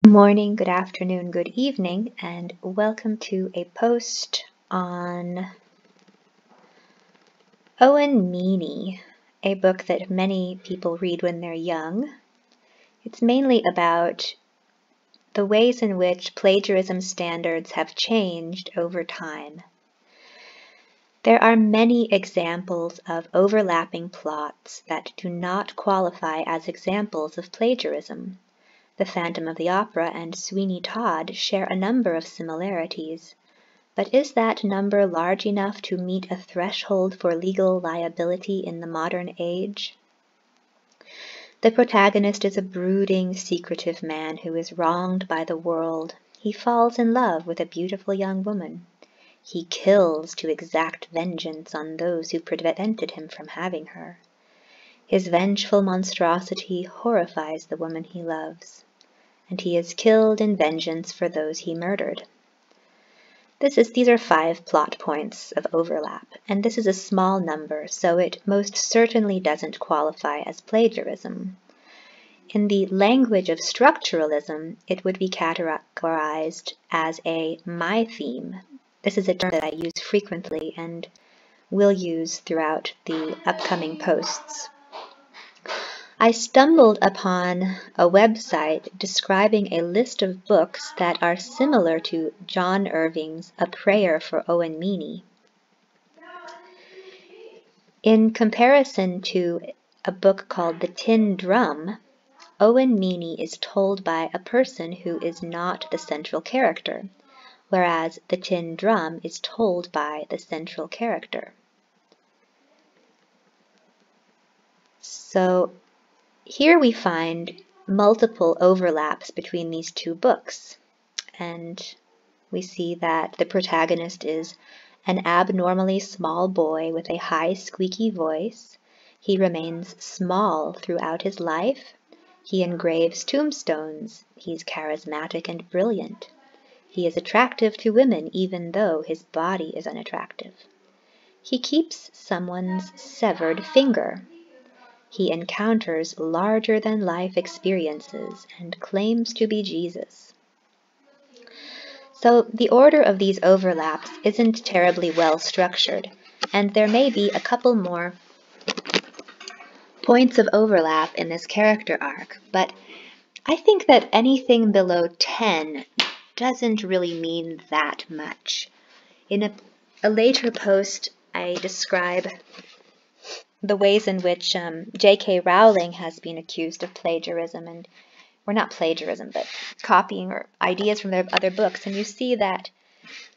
Morning, good afternoon, good evening, and welcome to a post on Owen Meany, a book that many people read when they're young. It's mainly about the ways in which plagiarism standards have changed over time. There are many examples of overlapping plots that do not qualify as examples of plagiarism. The Phantom of the Opera and Sweeney Todd share a number of similarities, but is that number large enough to meet a threshold for legal liability in the modern age? The protagonist is a brooding, secretive man who is wronged by the world. He falls in love with a beautiful young woman. He kills to exact vengeance on those who prevented him from having her. His vengeful monstrosity horrifies the woman he loves, and he is killed in vengeance for those he murdered. These are 5 plot points of overlap, and this is a small number, so it most certainly doesn't qualify as plagiarism. In the language of structuralism, it would be categorized as a my theme. This is a term that I use frequently and will use throughout the upcoming posts. I stumbled upon a website describing a list of books that are similar to John Irving's A Prayer for Owen Meany. In comparison to a book called The Tin Drum, Owen Meany is told by a person who is not the central character, whereas The Tin Drum is told by the central character. So here we find multiple overlaps between these two books, and we see that the protagonist is an abnormally small boy with a high squeaky voice. He remains small throughout his life. He engraves tombstones. He's charismatic and brilliant. He is attractive to women even though his body is unattractive. He keeps someone's severed finger. He encounters larger-than-life experiences and claims to be Jesus. So the order of these overlaps isn't terribly well structured, and there may be a couple more points of overlap in this character arc, but I think that anything below 10 doesn't really mean that much. In a later post, I describe the ways in which J.K. Rowling has been accused of plagiarism, or not plagiarism, but copying or ideas from their other books, and you see that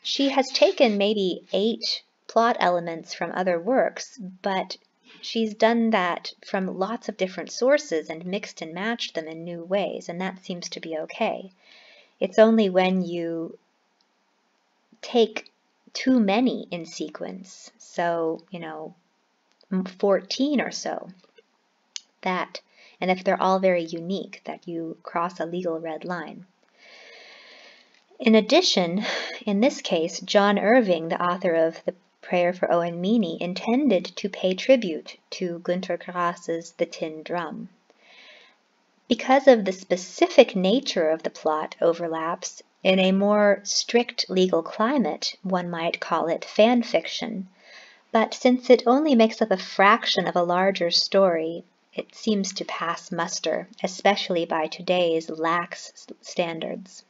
she has taken maybe 8 plot elements from other works, but she's done that from lots of different sources and mixed and matched them in new ways, and that seems to be okay. It's only when you take too many in sequence, so, 14 or so, and if they're all very unique, that you cross a legal red line. In addition, in this case, John Irving, the author of The Prayer for Owen Meany, intended to pay tribute to Günter Grass's The Tin Drum. Because of the specific nature of the plot overlaps, in a more strict legal climate, one might call it fan fiction. But since it only makes up a fraction of a larger story, it seems to pass muster, especially by today's lax standards.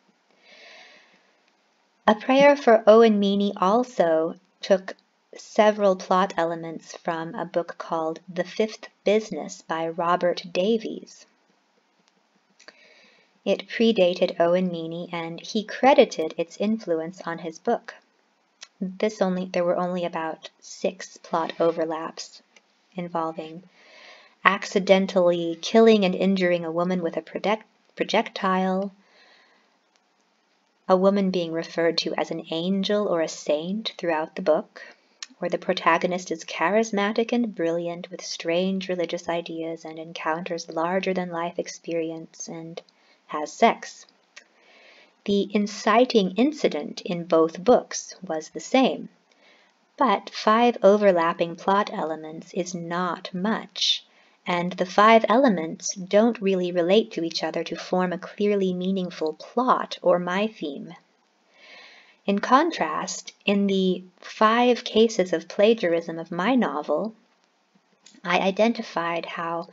A Prayer for Owen Meany also took several plot elements from a book called The Fifth Business by Robert Davies. It predated Owen Meany, and he credited its influence on his book. There were only about 6 plot overlaps involving accidentally killing and injuring a woman with a projectile, a woman being referred to as an angel or a saint throughout the book, or the protagonist is charismatic and brilliant with strange religious ideas and encounters larger-than-life experience and has sex. The inciting incident in both books was the same, but 5 overlapping plot elements is not much, and the 5 elements don't really relate to each other to form a clearly meaningful plot or my theme. In contrast, in the 5 cases of plagiarism of my novel, I identified how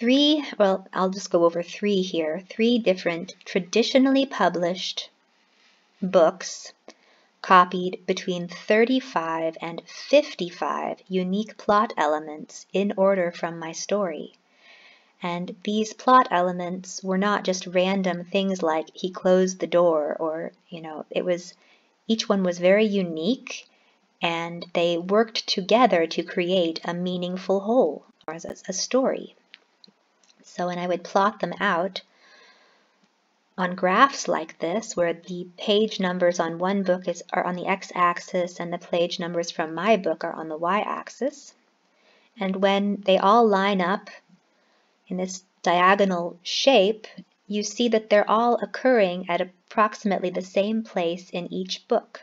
I'll just go over 3 here, 3 different traditionally published books copied between 35 and 55 unique plot elements in order from my story. And these plot elements were not just random things like he closed the door or, each one was very unique, and they worked together to create a meaningful whole, or as a story. So when I would plot them out on graphs like this, where the page numbers on one book are on the x-axis and the page numbers from my book are on the y-axis, and when they all line up in this diagonal shape, you see that they're all occurring at approximately the same place in each book.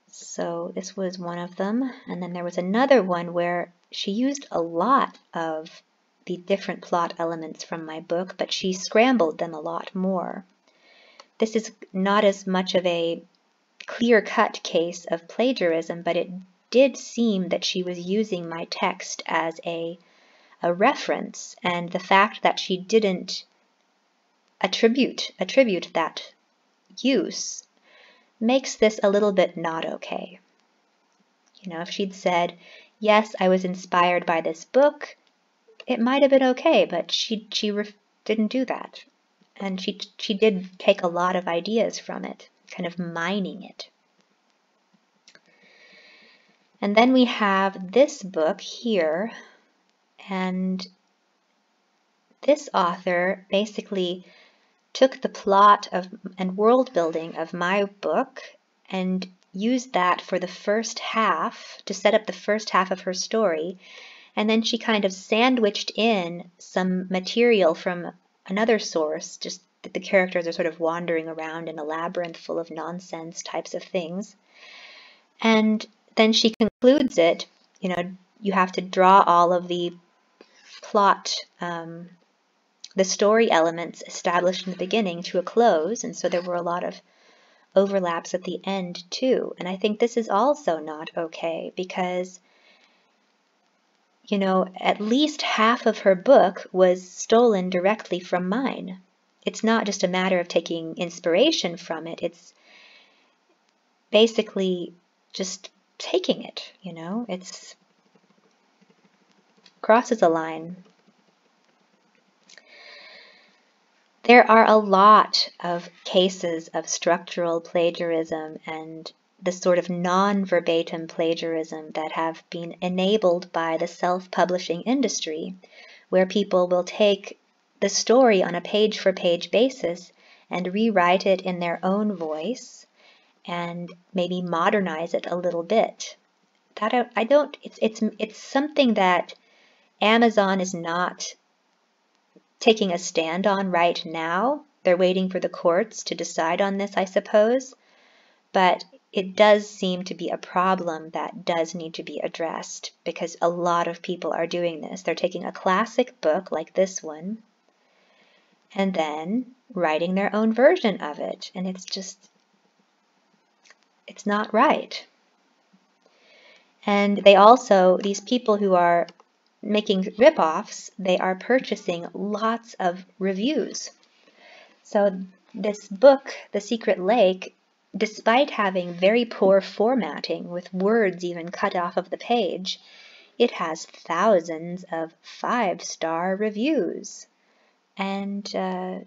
So this was one of them, and then there was another one where she used a lot of the different plot elements from my book, but she scrambled them a lot more. This is not as much of a clear-cut case of plagiarism, but it did seem that she was using my text as a reference, and the fact that she didn't attribute that use makes this a little bit not okay. If she'd said, yes, I was inspired by this book, it might have been okay, but she didn't do that. And she did take a lot of ideas from it, kind of mining it. And then we have this book here, and this author basically took the plot and world building of my book and used that for the first half, to set up the first half of her story, and then she kind of sandwiched in some material from another source, just that the characters are sort of wandering around in a labyrinth full of nonsense types of things. And then she concludes it, you have to draw all of the plot, the story elements established in the beginning to a close, and so there were a lot of overlaps at the end too. And I think this is also not okay, because at least half of her book was stolen directly from mine. It's not just a matter of taking inspiration from it, it's basically just taking it, it's crosses a line. There are a lot of cases of structural plagiarism and the sort of non-verbatim plagiarism that have been enabled by the self-publishing industry, where people will take the story on a page-for-page basis and rewrite it in their own voice and maybe modernize it a little bit. It's something that Amazon is not taking a stand on right now. They're waiting for the courts to decide on this, I suppose. But it does seem to be a problem that does need to be addressed, because a lot of people are doing this. They're taking a classic book like this one and then writing their own version of it. And it's not right. And these people who are making ripoffs, they are purchasing lots of reviews. So this book, The Secret Lake, despite having very poor formatting with words even cut off of the page, it has thousands of 5-star reviews. And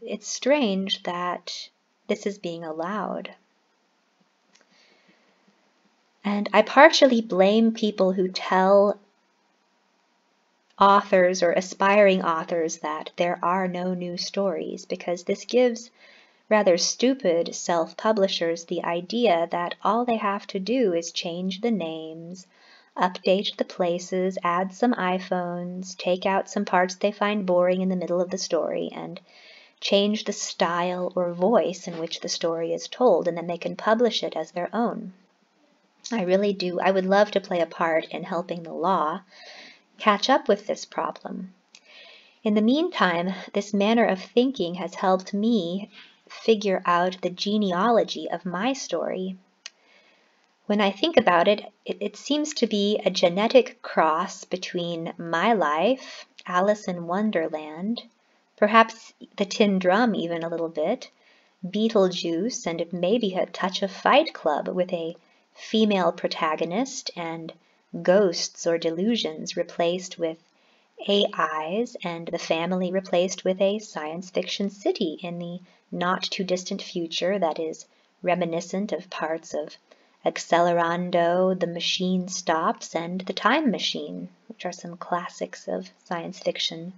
it's strange that this is being allowed. And I partially blame people who tell authors or aspiring authors that there are no new stories, because this gives rather stupid self-publishers the idea that all they have to do is change the names, update the places, add some iPhones, take out some parts they find boring in the middle of the story, and change the style or voice in which the story is told, and then they can publish it as their own. I really do. I would love to play a part in helping the law catch up with this problem. In the meantime, this manner of thinking has helped me figure out the genealogy of my story. When I think about it, it seems to be a genetic cross between my life, Alice in Wonderland, perhaps the Tin Drum even a little bit, Beetlejuice, and maybe a touch of Fight Club with a female protagonist and ghosts or delusions replaced with AIs and the family replaced with a science fiction city in the not too distant future that is reminiscent of parts of Accelerando, The Machine Stops, and The Time Machine, which are some classics of science fiction.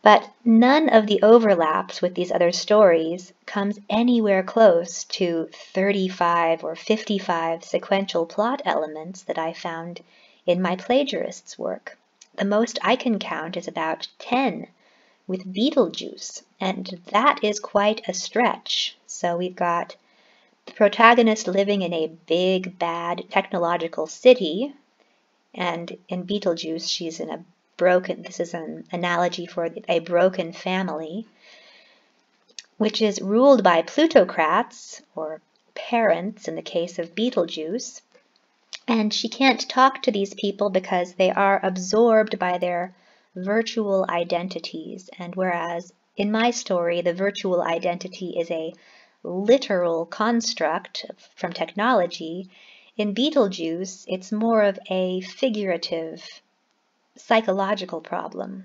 But none of the overlaps with these other stories comes anywhere close to 35 or 55 sequential plot elements that I found in my plagiarist's work. The most I can count is about 10 with Beetlejuice, and that is quite a stretch. So we've got the protagonist living in a big, bad technological city, and in Beetlejuice she's in a broken, this is an analogy for a broken family, which is ruled by plutocrats, or parents in the case of Beetlejuice, and she can't talk to these people because they are absorbed by their virtual identities, and whereas in my story the virtual identity is a literal construct from technology, in Beetlejuice it's more of a figurative psychological problem.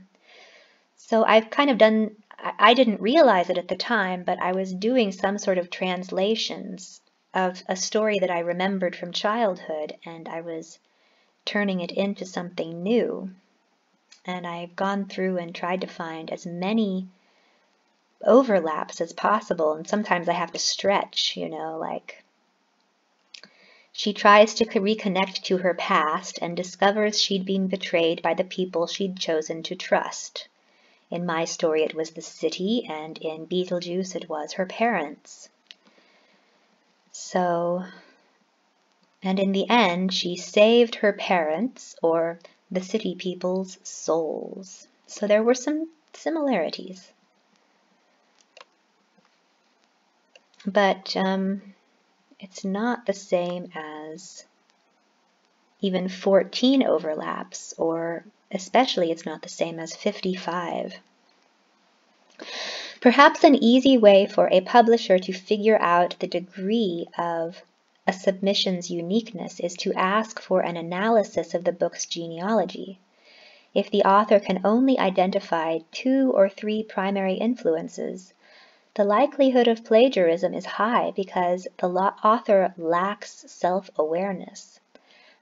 So I've kind of done, I didn't realize it at the time, but I was doing some sort of translations of a story that I remembered from childhood, and I was turning it into something new. And I've gone through and tried to find as many overlaps as possible, and sometimes I have to stretch, like she tries to reconnect to her past and discovers she'd been betrayed by the people she'd chosen to trust. In my story it was the city, and in Beetlejuice it was her parents. And in the end she saved her parents, or the city people's souls. So there were some similarities. But it's not the same as even 14 overlaps, or especially it's not the same as 55. Perhaps an easy way for a publisher to figure out the degree of a submission's uniqueness is to ask for an analysis of the book's genealogy. If the author can only identify 2 or 3 primary influences, the likelihood of plagiarism is high because the author lacks self-awareness.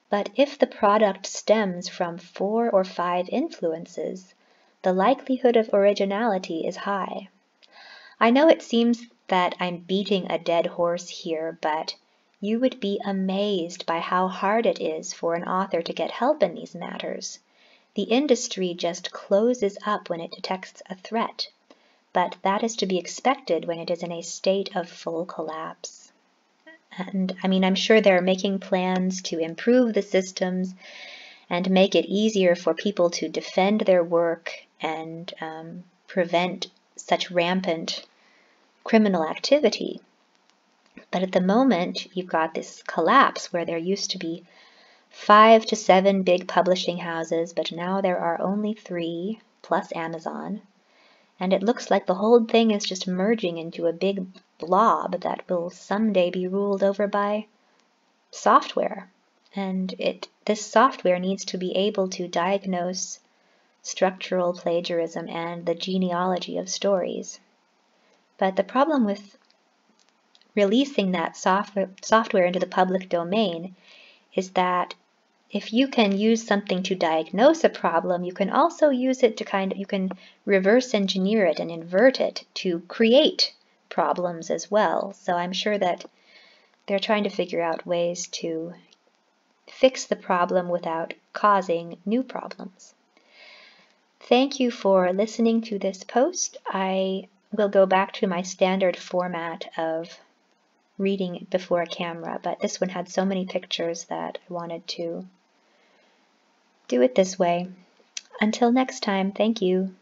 But if the product stems from 4 or 5 influences, the likelihood of originality is high. I know it seems that I'm beating a dead horse here, but you would be amazed by how hard it is for an author to get help in these matters. The industry just closes up when it detects a threat, but that is to be expected when it is in a state of full collapse. And I'm sure they're making plans to improve the systems and make it easier for people to defend their work and prevent such rampant criminal activity. But at the moment, you've got this collapse where there used to be 5 to 7 big publishing houses, but now there are only 3, plus Amazon. And it looks like the whole thing is just merging into a big blob that will someday be ruled over by software. And this software needs to be able to diagnose structural plagiarism and the genealogy of stories. But the problem with releasing that software into the public domain is that if you can use something to diagnose a problem, you can also use it to you can reverse engineer it and invert it to create problems as well. So I'm sure that they're trying to figure out ways to fix the problem without causing new problems. Thank you for listening to this post. I will go back to my standard format of reading before a camera, but this one had so many pictures that I wanted to do it this way. Until next time, thank you.